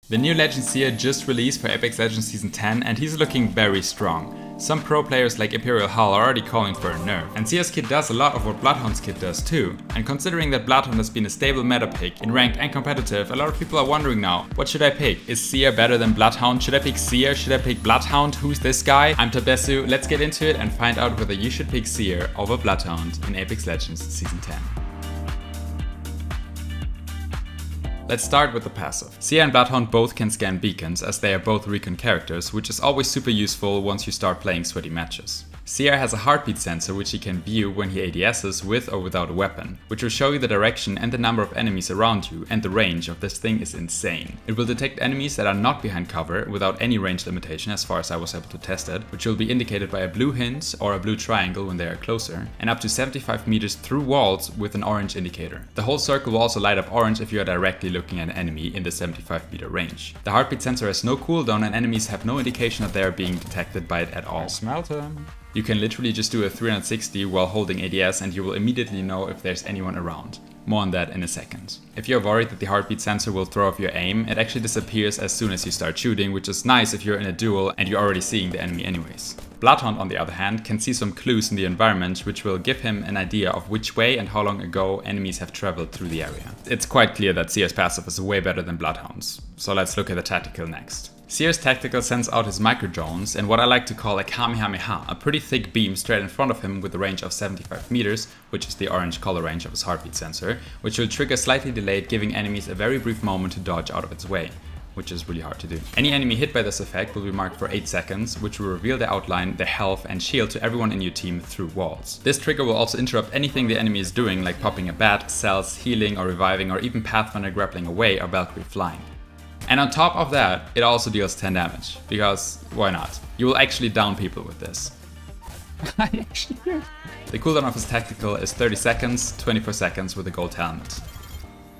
The new Legend Seer just released for Apex Legends Season 10 and he's looking very strong. Some pro players like Imperial Hull are already calling for a nerf. And Seer's kit does a lot of what Bloodhound's kit does too. And considering that Bloodhound has been a stable meta pick in ranked and competitive, a lot of people are wondering now, what should I pick? Is Seer better than Bloodhound? Should I pick Seer? Should I pick Bloodhound? Who's this guy? I'm Tabesu, let's get into it and find out whether you should pick Seer over Bloodhound in Apex Legends Season 10. Let's start with the passive. Seer and Bloodhound both can scan beacons as they are both recon characters, which is always super useful once you start playing sweaty matches. Seer has a heartbeat sensor which he can view when he ADSs with or without a weapon, which will show you the direction and the number of enemies around you, and the range of this thing is insane. It will detect enemies that are not behind cover without any range limitation as far as I was able to test it, which will be indicated by a blue hint or a blue triangle when they are closer, and up to 75 meters through walls with an orange indicator. The whole circle will also light up orange if you are directly looking at an enemy in the 75 meter range. The heartbeat sensor has no cooldown and enemies have no indication that they are being detected by it at all. I smelt him. You can literally just do a 360 while holding ADS and you will immediately know if there's anyone around. More on that in a second. If you're worried that the heartbeat sensor will throw off your aim, it actually disappears as soon as you start shooting, which is nice if you're in a duel and you're already seeing the enemy anyways. Bloodhound, on the other hand, can see some clues in the environment which will give him an idea of which way and how long ago enemies have traveled through the area. It's quite clear that Seer's passive is way better than Bloodhound's, so let's look at the tactical next. Seer's tactical sends out his Microdrones and what I like to call a Kamehameha, a pretty thick beam straight in front of him with a range of 75 meters, which is the orange color range of his heartbeat sensor, which will trigger slightly delayed, giving enemies a very brief moment to dodge out of its way, which is really hard to do. Any enemy hit by this effect will be marked for 8 seconds, which will reveal the outline, their health and shield to everyone in your team through walls. This trigger will also interrupt anything the enemy is doing, like popping a bat, cells, healing or reviving, or even Pathfinder grappling away or Valkyrie flying. And on top of that, it also deals 10 damage, because why not? You will actually down people with this. The cooldown of his tactical is 30 seconds, 24 seconds with a gold helmet.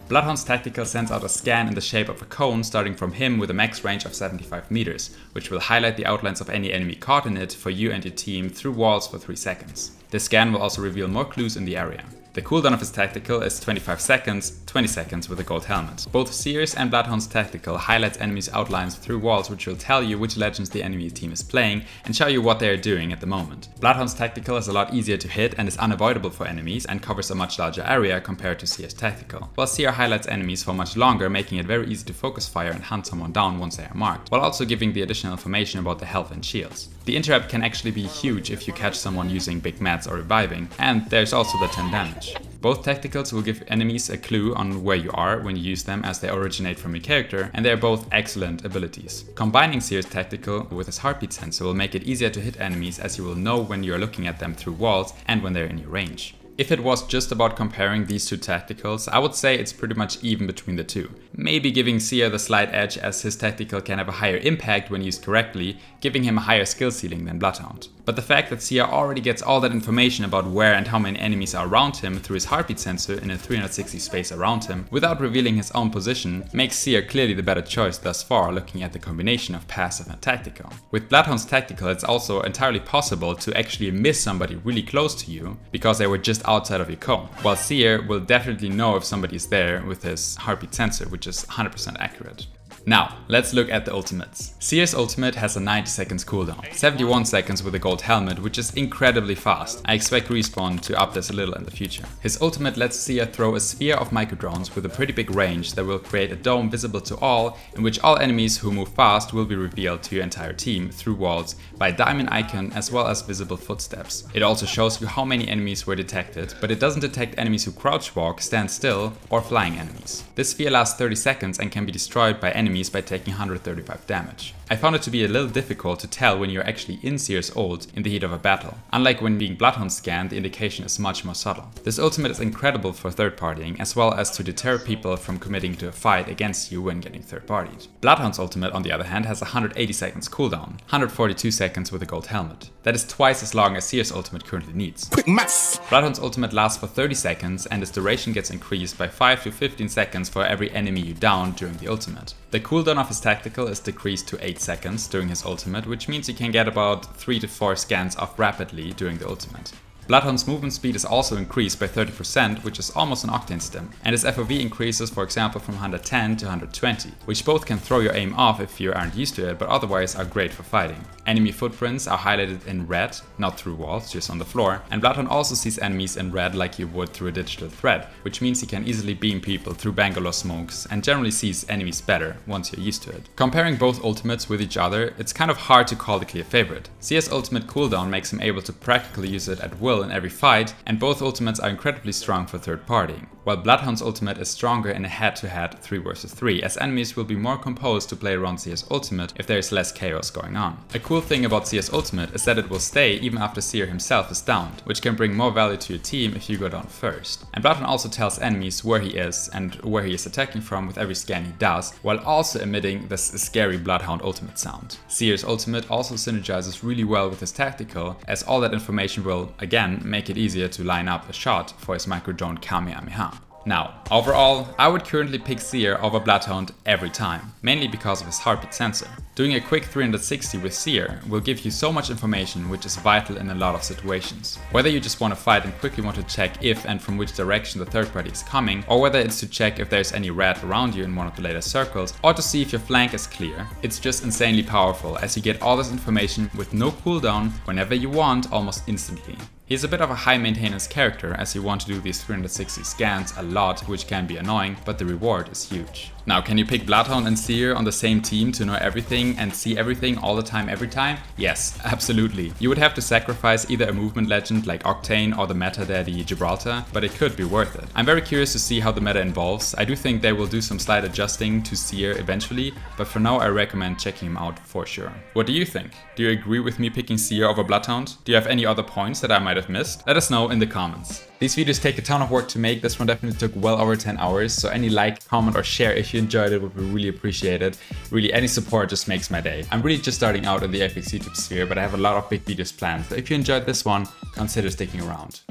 Bloodhound's tactical sends out a scan in the shape of a cone starting from him with a max range of 75 meters, which will highlight the outlines of any enemy caught in it for you and your team through walls for 3 seconds. This scan will also reveal more clues in the area. The cooldown of his tactical is 25 seconds, 20 seconds with a gold helmet. Both Seer's and Bloodhound's tactical highlights enemies' outlines through walls, which will tell you which legends the enemy team is playing and show you what they are doing at the moment. Bloodhound's tactical is a lot easier to hit and is unavoidable for enemies and covers a much larger area compared to Seer's tactical, while Seer highlights enemies for much longer, making it very easy to focus fire and hunt someone down once they are marked, while also giving the additional information about the health and shields. The interrupt can actually be huge if you catch someone using big mats or reviving, and there's also the 10 damage. Both tacticals will give enemies a clue on where you are when you use them, as they originate from your character, and they are both excellent abilities. Combining Seer's tactical with his heartbeat sensor will make it easier to hit enemies, as you will know when you are looking at them through walls and when they're in your range. If it was just about comparing these two tacticals, I would say it's pretty much even between the two. Maybe giving Seer the slight edge, as his tactical can have a higher impact when used correctly, giving him a higher skill ceiling than Bloodhound. But the fact that Seer already gets all that information about where and how many enemies are around him through his heartbeat sensor in a 360 space around him, without revealing his own position, makes Seer clearly the better choice thus far, looking at the combination of passive and tactical. With Bloodhound's tactical, it's also entirely possible to actually miss somebody really close to you, because they were just outside of your cone, while Seer will definitely know if somebody is there with his heartbeat sensor, which is 100% accurate. Now, let's look at the ultimates. Seer's ultimate has a 90 seconds cooldown, 71 seconds with a gold helmet, which is incredibly fast. I expect Respawn to up this a little in the future. His ultimate lets Seer throw a sphere of Microdrones with a pretty big range that will create a dome visible to all, in which all enemies who move fast will be revealed to your entire team through walls by a diamond icon as well as visible footsteps. It also shows you how many enemies were detected, but it doesn't detect enemies who crouch walk, stand still, or flying enemies. This sphere lasts 30 seconds and can be destroyed by enemies by taking 135 damage. I found it to be a little difficult to tell when you're actually in Seer's ult in the heat of a battle. Unlike when being Bloodhound scanned, the indication is much more subtle. This ultimate is incredible for third partying, as well as to deter people from committing to a fight against you when getting third partied. Bloodhound's ultimate, on the other hand, has 180 seconds cooldown, 142 seconds with a gold helmet. That is twice as long as Seer's ultimate currently needs. Quick maths! Bloodhound's ultimate lasts for 30 seconds and its duration gets increased by 5 to 15 seconds for every enemy you down during the ultimate. The cooldown of his tactical is decreased to 8 seconds during his ultimate, which means you can get about 3 to 4 scans off rapidly during the ultimate. Bloodhound's movement speed is also increased by 30%, which is almost an octane stim, and his FOV increases, for example, from 110 to 120, which both can throw your aim off if you aren't used to it, but otherwise are great for fighting. Enemy footprints are highlighted in red, not through walls, just on the floor, and Bloodhound also sees enemies in red like you would through a digital thread, which means he can easily beam people through Bangalore smokes and generally sees enemies better once you're used to it. Comparing both ultimates with each other, it's kind of hard to call the clear favorite. Seer's ultimate cooldown makes him able to practically use it at will in every fight, and both ultimates are incredibly strong for third partying, while Bloodhound's ultimate is stronger in a head-to-head 3 vs 3, as enemies will be more composed to play around Seer's ultimate if there is less chaos going on. A cool thing about Seer's ultimate is that it will stay even after Seer himself is downed, which can bring more value to your team if you go down first. And Bloodhound also tells enemies where he is and where he is attacking from with every scan he does, while also emitting this scary Bloodhound ultimate sound. Seer's ultimate also synergizes really well with his tactical, as all that information will, again, make it easier to line up a shot for his Microdrone Kamehameha. Now, overall, I would currently pick Seer over Bloodhound every time, mainly because of his heartbeat sensor. Doing a quick 360 with Seer will give you so much information, which is vital in a lot of situations. Whether you just want to fight and quickly want to check if and from which direction the third party is coming, or whether it's to check if there's any red around you in one of the later circles, or to see if your flank is clear, it's just insanely powerful as you get all this information with no cooldown whenever you want, almost instantly. He's a bit of a high maintenance character as you want to do these 360 scans a lot, which can be annoying, but the reward is huge. Now, can you pick Bloodhound and Seer on the same team to know everything and see everything all the time every time? Yes, absolutely. You would have to sacrifice either a movement legend like Octane or the meta daddy Gibraltar, but it could be worth it. I'm very curious to see how the meta evolves. I do think they will do some slight adjusting to Seer eventually, but for now I recommend checking him out for sure. What do you think? Do you agree with me picking Seer over Bloodhound? Do you have any other points that I might have missed? Let us know in the comments. These videos take a ton of work to make. This one definitely took well over 10 hours, so any like, comment or share if you enjoyed it would be really appreciated. Really, any support just makes my day. I'm really just starting out in the FX YouTube sphere, but I have a lot of big videos planned, so if you enjoyed this one, consider sticking around.